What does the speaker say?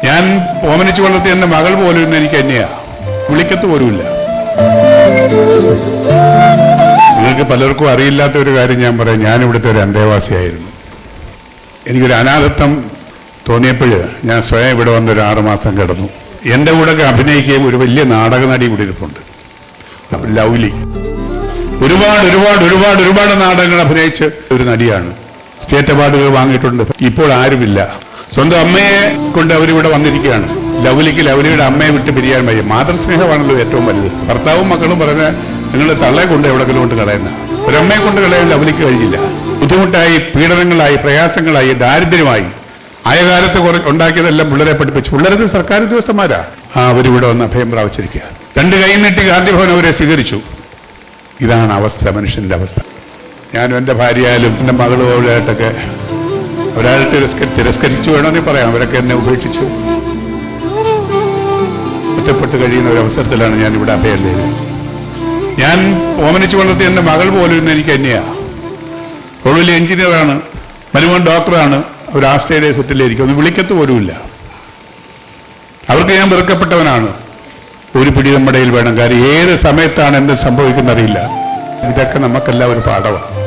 ഞാൻ ഓമനിച്ചു വളർത്തിയ എൻ്റെ മകൾ പോലും ഇന്ന് എനിക്ക് തന്നെയാ, വിളിക്കത്ത് പോലുമില്ല. നിങ്ങൾക്ക് പലർക്കും അറിയില്ലാത്ത ഒരു കാര്യം ഞാൻ പറയാം. ഞാൻ ഇവിടുത്തെ ഒരു അന്തേവാസിയായിരുന്നു. എനിക്കൊരു അനാഥത്വം തോന്നിയപ്പോൾ ഞാൻ സ്വയം ഇവിടെ വന്നൊരു 6 മാസം കിടന്നു. എൻ്റെ കൂടെ അഭിനയിക്കുകയും ഒരു വലിയ നാടക നടി കൂടി ഇരിപ്പുണ്ട്, ലൗലി. ഒരുപാട് നാടകങ്ങൾ അഭിനയിച്ച ഒരു നടിയാണ്. സ്റ്റേറ്റ് അവാർഡുകൾ വാങ്ങിയിട്ടുണ്ട്. ഇപ്പോൾ ആരുമില്ല. സ്വന്തം അമ്മയെ കൊണ്ട് അവരിവിടെ വന്നിരിക്കുകയാണ്. ലൗലിയുടെ അമ്മയെ വിട്ട് പിരിയാൻ വയ്യ. മാതൃസ്നേഹമാണല്ലോ ഏറ്റവും വലുത്. ഭർത്താവും മക്കളും പറഞ്ഞ നിങ്ങളുടെ തള്ളയെ കൊണ്ട് എവിടെങ്കിലും കൊണ്ട് കളയുന്ന ഒരമ്മയെ കൊണ്ട് കളയാൻ ലൗലിക്ക് കഴിഞ്ഞില്ല. ബുദ്ധിമുട്ടായി, പീഡനങ്ങളായി, പ്രയാസങ്ങളായി, ദാരിദ്ര്യമായി ആയകാലത്ത് ഉണ്ടാക്കിയതെല്ലാം പിള്ളേരെ പഠിപ്പിച്ചു. പിള്ളേർക്ക് സർക്കാർ ഉദ്യോഗസ്ഥന്മാരാ. അവരിവിടെ വന്ന് അഭയം പ്രാപിച്ചിരിക്കുക. 2 കൈ നീട്ടി ഗാന്ധിഭവൻ അവരെ സ്വീകരിച്ചു. ഇതാണ് അവസ്ഥ, മനുഷ്യന്റെ അവസ്ഥ. ഞാനും എൻ്റെ ഭാര്യയായാലും എൻ്റെ മകളുമായിട്ടൊക്കെ ഒരാൾ തിരസ്കരിച്ചു വേണമെന്ന് പറയാം. അവരൊക്കെ എന്നെ ഉപേക്ഷിച്ചു. ഒറ്റപ്പെട്ട് കഴിയുന്ന ഒരു അവസരത്തിലാണ് ഞാൻ ഇവിടെ അഭയം തേടുന്നത്. ഞാൻ ഓമനിച്ചു വളർത്തിയ എൻ്റെ മകൾ പോലും ഇന്ന് എനിക്ക് തന്നെയാ. അവൾ വലിയ എഞ്ചിനീയറാണ്, മരുമോൻ ഡോക്ടറാണ്. അവർ ആസ്ട്രേലിയ സെറ്റിലായിരിക്കും. ഒന്ന് വിളിക്കത്ത് പോലുമില്ല. അവർക്ക് ഞാൻ വെറുക്കപ്പെട്ടവനാണ്. ഒരു പിടി നമ്മുടെ വേണം. കാര്യം ഏത് സമയത്താണ് എന്ത് സംഭവിക്കുന്നറിയില്ല. ഇതൊക്കെ നമുക്കെല്ലാം ഒരു പാഠമാണ്.